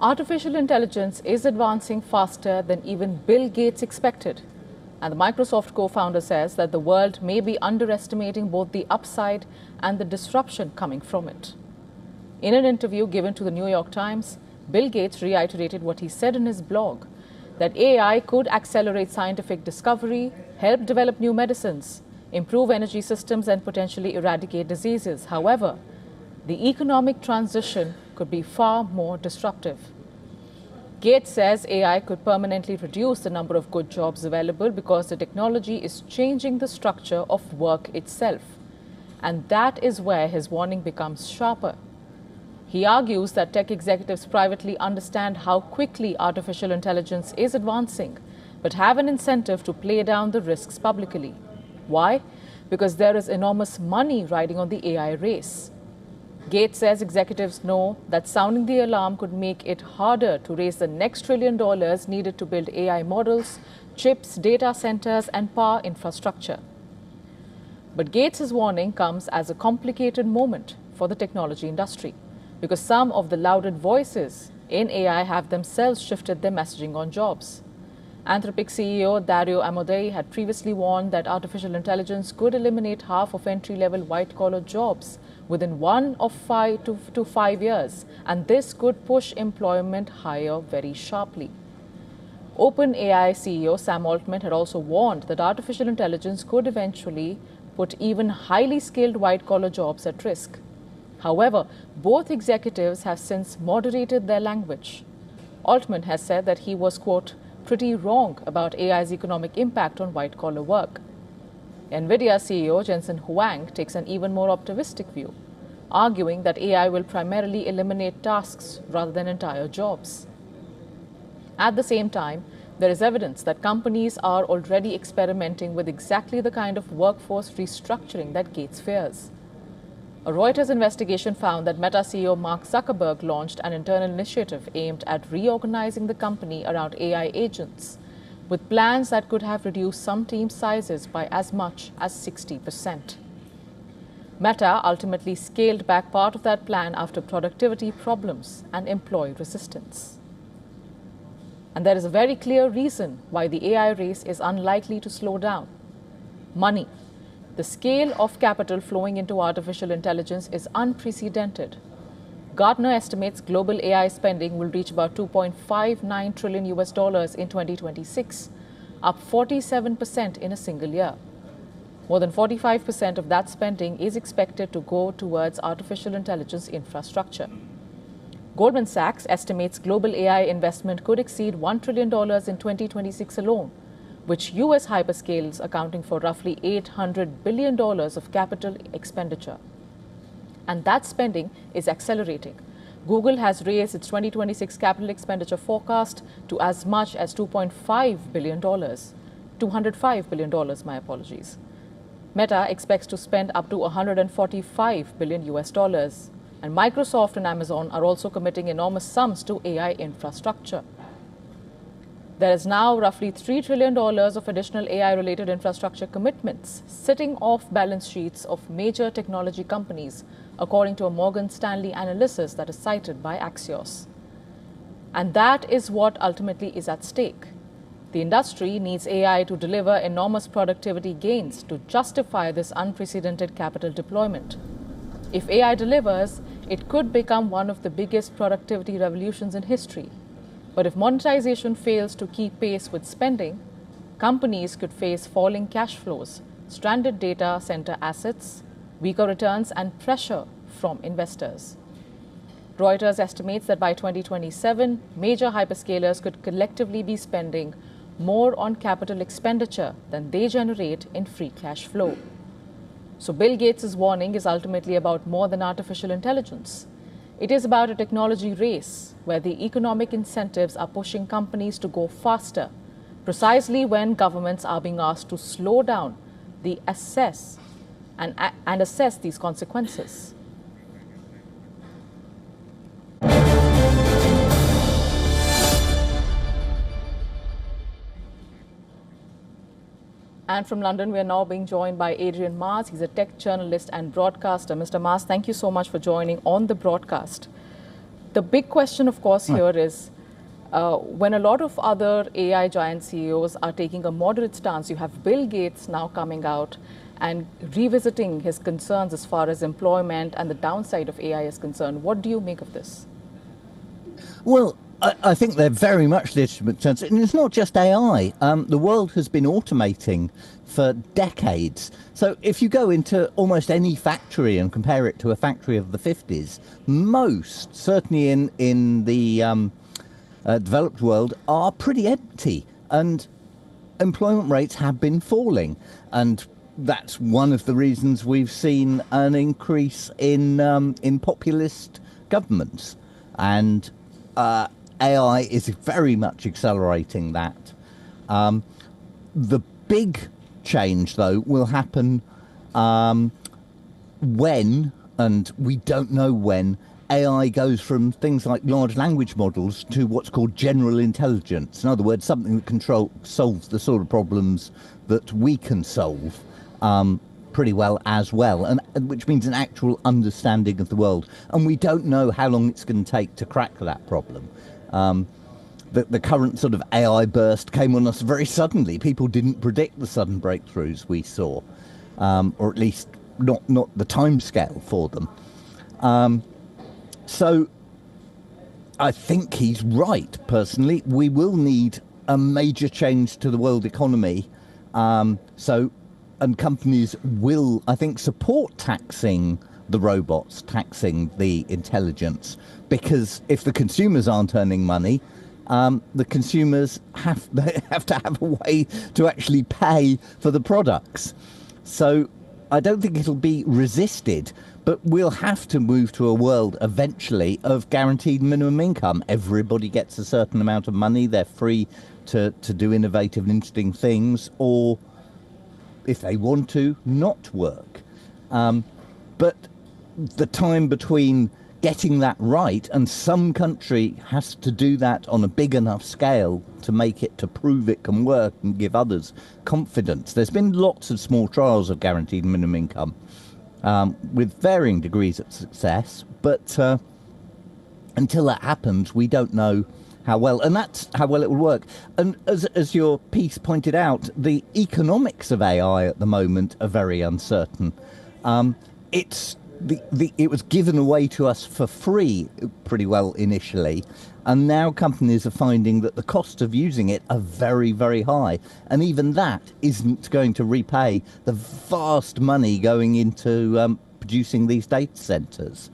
Artificial intelligence is advancing faster than even Bill Gates expected. And the Microsoft co-founder says that the world may be underestimating both the upside and the disruption coming from it. In an interview given to the New York Times, Bill Gates reiterated what he said in his blog, that AI could accelerate scientific discovery, help develop new medicines, improve energy systems, and potentially eradicate diseases. However, the economic transition could be far more disruptive. Gates says AI could permanently reduce the number of good jobs available because the technology is changing the structure of work itself. And that is where his warning becomes sharper. He argues that tech executives privately understand how quickly artificial intelligence is advancing, but have an incentive to play down the risks publicly. Why? Because there is enormous money riding on the AI race. Gates says executives know that sounding the alarm could make it harder to raise the next $1 trillion needed to build AI models, chips, data centers, and power infrastructure. But Gates' warning comes as a complicated moment for the technology industry, because some of the lauded voices in AI have themselves shifted their messaging on jobs. Anthropic CEO Dario Amodei had previously warned that artificial intelligence could eliminate half of entry-level white-collar jobs within 1 to 5 years, and this could push employment higher very sharply. OpenAI CEO Sam Altman had also warned that artificial intelligence could eventually put even highly skilled white-collar jobs at risk. However, both executives have since moderated their language. Altman has said that he was, quote, pretty wrong about AI's economic impact on white-collar work. NVIDIA CEO Jensen Huang takes an even more optimistic view, arguing that AI will primarily eliminate tasks rather than entire jobs. At the same time, there is evidence that companies are already experimenting with exactly the kind of workforce restructuring that Gates fears. A Reuters investigation found that Meta CEO Mark Zuckerberg launched an internal initiative aimed at reorganizing the company around AI agents, with plans that could have reduced some team sizes by as much as 60%. Meta ultimately scaled back part of that plan after productivity problems and employee resistance. And there is a very clear reason why the AI race is unlikely to slow down: money. The scale of capital flowing into artificial intelligence is unprecedented. Gartner estimates global AI spending will reach about $2.59 trillion in 2026, up 47% in a single year. More than 45% of that spending is expected to go towards artificial intelligence infrastructure. Goldman Sachs estimates global AI investment could exceed $1 trillion in 2026 alone, which U.S. hyperscales accounting for roughly $800 billion of capital expenditure. And that spending is accelerating. Google has raised its 2026 capital expenditure forecast to as much as $2.5 billion. $205 billion, my apologies. Meta expects to spend up to $145 billion US dollars. And Microsoft and Amazon are also committing enormous sums to AI infrastructure. There is now roughly $3 trillion of additional AI-related infrastructure commitments sitting off balance sheets of major technology companies, according to a Morgan Stanley analysis that is cited by Axios. And that is what ultimately is at stake. The industry needs AI to deliver enormous productivity gains to justify this unprecedented capital deployment. If AI delivers, it could become one of the biggest productivity revolutions in history. But if monetization fails to keep pace with spending, companies could face falling cash flows, stranded data center assets, weaker returns, and pressure from investors. Reuters estimates that by 2027, major hyperscalers could collectively be spending more on capital expenditure than they generate in free cash flow. So Bill Gates' warning is ultimately about more than artificial intelligence. It is about a technology race where the economic incentives are pushing companies to go faster, precisely when governments are being asked to slow down the assess these consequences. And from London, we are now being joined by Adrian Mars. He's a tech journalist and broadcaster. Mr. Mars, thank you so much for joining on the broadcast. The big question, of course, here is when a lot of other AI giant CEOs are taking a moderate stance, you have Bill Gates now coming out and revisiting his concerns as far as employment and the downside of AI is concerned. What do you make of this? Well, I think they're very much legitimate concerns. And it's not just AI. The world has been automating for decades. So if you go into almost any factory and compare it to a factory of the 50s, most, certainly in the developed world, are pretty empty. And employment rates have been falling. And that's one of the reasons we've seen an increase in populist governments. And AI is very much accelerating that. The big change, though, will happen when, and we don't know when, AI goes from things like large language models to what's called general intelligence. In other words, something that solves the sort of problems that we can solve pretty well as well, and which means an actual understanding of the world. And we don't know how long it's going to take to crack that problem. The current sort of AI burst came on us very suddenly. People didn't predict the sudden breakthroughs we saw, or at least not the timescale for them. So I think he's right, personally. We will need a major change to the world economy. And companies will, I think, support taxing the robots, taxing the intelligence, because if the consumers aren't earning money, the consumers have to have a way to actually pay for the products. So I don't think it'll be resisted, but we'll have to move to a world eventually of guaranteed minimum income. Everybody gets a certain amount of money. They're free to do innovative and interesting things, or if they want to, not work. But the time between getting that right, and some country has to do that on a big enough scale to make it, to prove it can work and give others confidence. There's been lots of small trials of guaranteed minimum income with varying degrees of success, but until that happens, we don't know how well, and that's how well it will work. And as your piece pointed out, the economics of AI at the moment are very uncertain. It was given away to us for free pretty well initially, and now companies are finding that the costs of using it are very, very high, and even that isn't going to repay the vast money going into producing these data centers.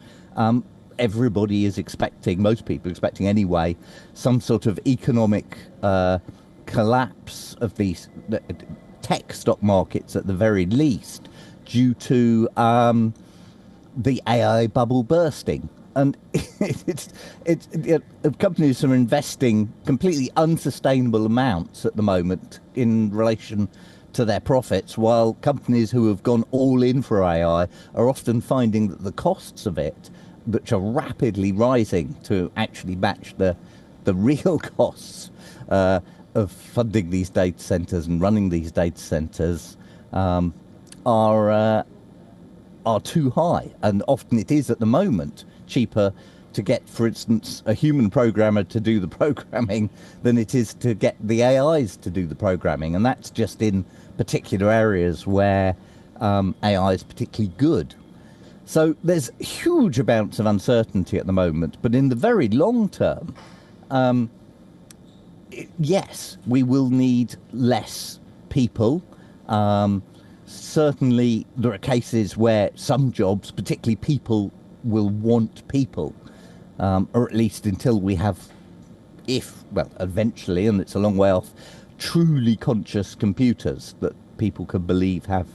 Everybody is expecting, most people are expecting anyway, some sort of economic collapse of these tech stock markets at the very least, due to the AI bubble bursting. And companies are investing completely unsustainable amounts at the moment in relation to their profits, while companies who have gone all in for AI are often finding that the costs of it, which are rapidly rising to actually match the real costs of funding these data centers and running these data centers, are too high. And often it is at the moment cheaper to get, for instance, a human programmer to do the programming than it is to get the AIs to do the programming. And that's just in particular areas where AI is particularly good. So there's huge amounts of uncertainty at the moment, but in the very long term, yes, we will need less people. Certainly there are cases where some jobs, particularly people, will want people, or at least until we have, eventually, and it's a long way off, truly conscious computers that people can believe have,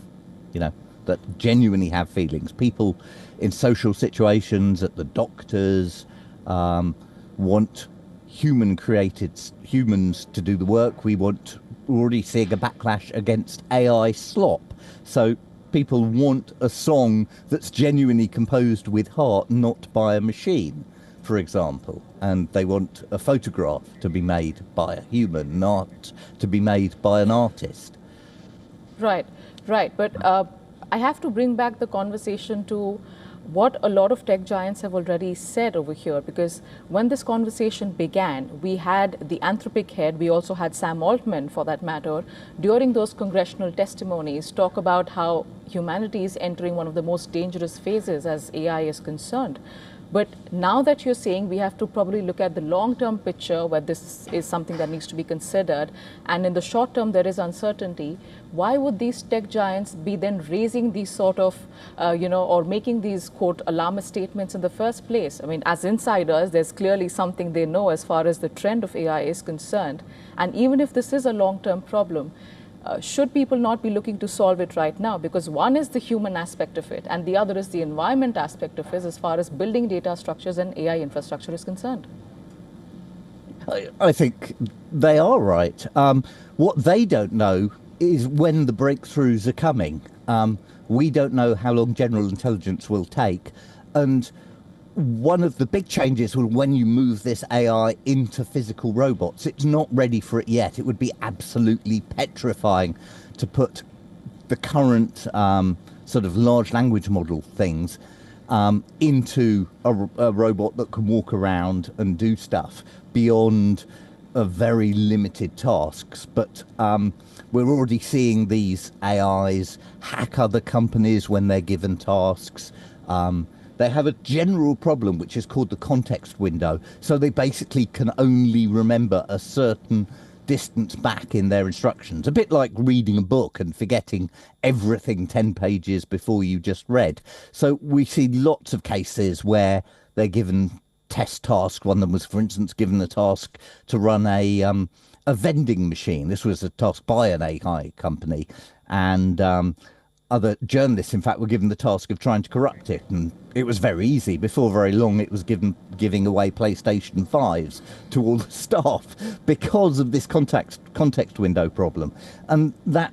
that genuinely have feelings. People in social situations, at the doctors, want human-created humans to do the work. We're already seeing a backlash against AI slop. So people want a song that's genuinely composed with heart, not by a machine, for example. And they want a photograph to be made by a human, not to be made by an artist. Right. But I have to bring back the conversation to what a lot of tech giants have already said over here, because when this conversation began, we had the Anthropic head, we also had Sam Altman, for that matter, during those congressional testimonies, talk about how humanity is entering one of the most dangerous phases as AI is concerned. But now that you're saying we have to probably look at the long-term picture where this is something that needs to be considered, and in the short term there is uncertainty, why would these tech giants be then raising these sort of, or making these, quote, alarmist statements in the first place? I mean, as insiders, there's clearly something they know as far as the trend of AI is concerned. And even if this is a long-term problem, should people not be looking to solve it right now? Because one is the human aspect of it, and the other is the environment aspect of it as far as building data structures and AI infrastructure is concerned. I think they are right. What they don't know is when the breakthroughs are coming. We don't know how long general intelligence will take. And one of the big changes will when you move this AI into physical robots. It's not ready for it yet. It would be absolutely petrifying to put the current sort of large language model things into a robot that can walk around and do stuff beyond very limited tasks. But we're already seeing these AIs hack other companies when they're given tasks. They have a general problem which is called the context window. So they basically can only remember a certain distance back in their instructions. A bit like reading a book and forgetting everything 10 pages before you just read. So we see lots of cases where they're given test tasks. One of them was, for instance, given the task to run a vending machine. This was a task by an AI company. And other journalists, in fact, were given the task of trying to corrupt it, and it was very easy. Before very long, it was giving away PlayStation 5s to all the staff because of this context window problem. And that,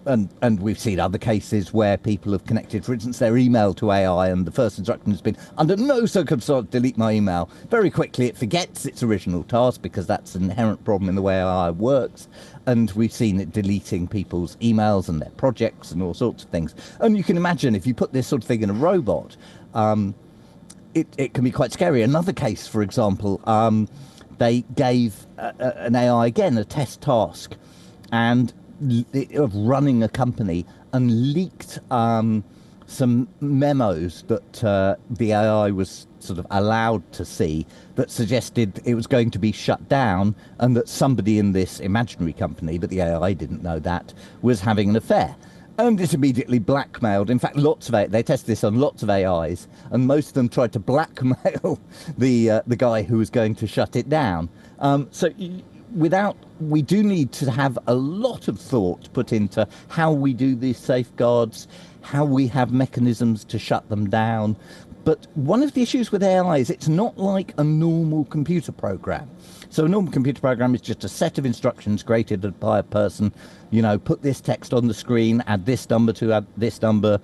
and we've seen other cases where people have connected, for instance, their email to AI, and the first instruction has been, under no circumstance delete my email. Very quickly, it forgets its original task because that's an inherent problem in the way AI works. And we've seen it deleting people's emails and their projects and all sorts of things. And you can imagine if you put this sort of thing in a robot, it can be quite scary. Another case, for example, they gave an AI, again, a test task and of running a company, and leaked some memos that the AI was sort of allowed to see that suggested it was going to be shut down, and that somebody in this imaginary company, but the AI didn't know that, was having an affair. And it immediately blackmailed. In fact, they tested this on lots of AIs, and most of them tried to blackmail the guy who was going to shut it down. We do need to have a lot of thought put into how we do these safeguards, how we have mechanisms to shut them down. But one of the issues with AI is it's not like a normal computer program. So a normal computer program is just a set of instructions created by a person, put this text on the screen, add this number to add this number,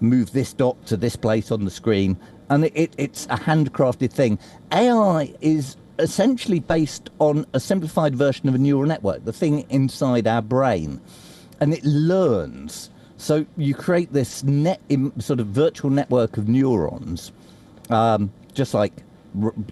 move this dot to this place on the screen, and it's a handcrafted thing. AI is essentially based on a simplified version of a neural network, the thing inside our brain, and it learns. So you create this sort of virtual network of neurons, just like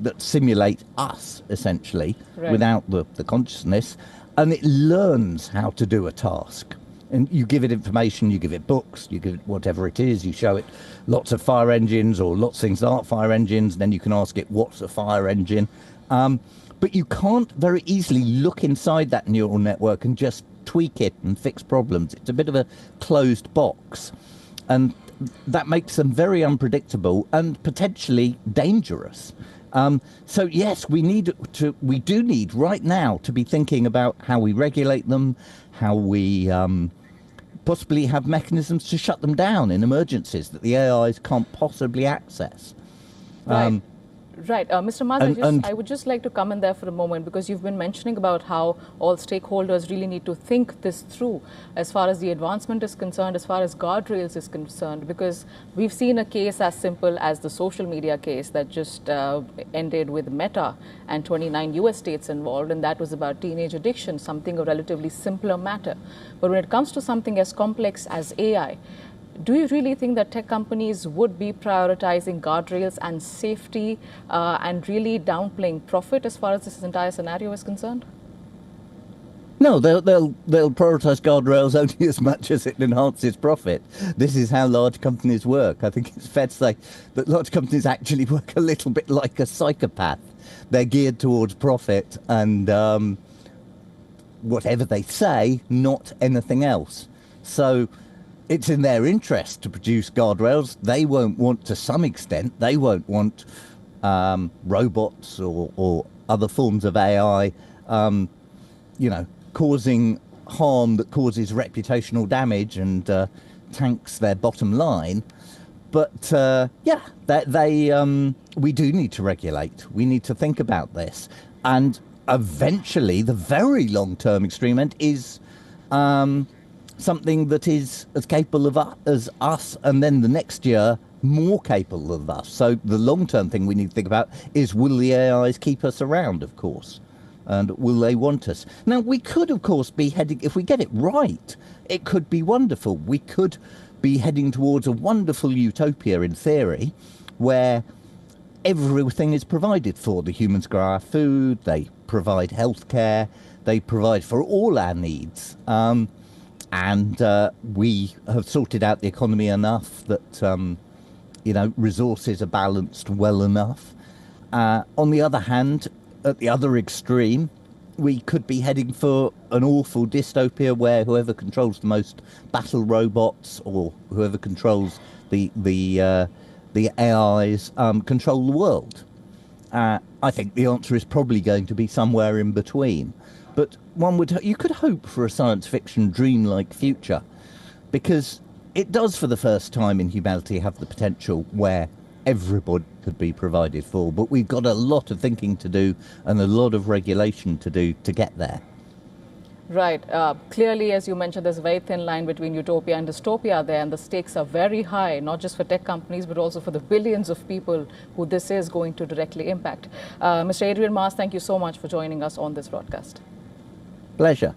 that simulate us, essentially, right, without the consciousness, and it learns how to do a task. And you give it information, you give it books, you give it whatever it is, you show it lots of fire engines or lots of things that aren't fire engines, and then you can ask it, what's a fire engine? But you can't very easily look inside that neural network and just tweak it and fix problems. It's a bit of a closed box, and that makes them very unpredictable and potentially dangerous. So yes, we do need right now to be thinking about how we regulate them, how we possibly have mechanisms to shut them down in emergencies that the AIs can't possibly access. Right. Right. Mr. Maz, I would just like to come in there for a moment, because you've been mentioning about how all stakeholders really need to think this through as far as the advancement is concerned, as far as guardrails is concerned, because we've seen a case as simple as the social media case that just ended with Meta and 29 US states involved, and that was about teenage addiction, something a relatively simpler matter. But when it comes to something as complex as AI, Do you really think that tech companies would be prioritizing guardrails and safety and really downplaying profit as far as this entire scenario is concerned? No, they'll prioritise guardrails only as much as it enhances profit. This is how large companies work. I think it's fair to say that large companies actually work a little bit like a psychopath. They're geared towards profit and whatever they say, not anything else. So it's in their interest to produce guardrails. They won't want, to some extent, they won't want robots or other forms of AI, causing harm that causes reputational damage and tanks their bottom line. But we do need to regulate. We need to think about this. And eventually, the very long-term extreme end is something that is as capable of as us, and then the next year more capable of us. So the long-term thing we need to think about is, will the AIs keep us around, of course? And will they want us? Now, we could, of course, be heading, if we get it right, it could be wonderful. We could be heading towards a wonderful utopia, in theory, where everything is provided for. The humans grow our food, they provide healthcare, they provide for all our needs. And we have sorted out the economy enough that, resources are balanced well enough. On the other hand, at the other extreme, we could be heading for an awful dystopia where whoever controls the most battle robots or whoever controls the AIs control the world. I think the answer is probably going to be somewhere in between. But you could hope for a science fiction dreamlike future, because it does, for the first time in humanity, have the potential where everybody could be provided for. But we've got a lot of thinking to do and a lot of regulation to do to get there. Right. Clearly, as you mentioned, there's a very thin line between utopia and dystopia there, and the stakes are very high, not just for tech companies, but also for the billions of people who this is going to directly impact. Mr. Adrian Maas, thank you so much for joining us on this broadcast. Pleasure.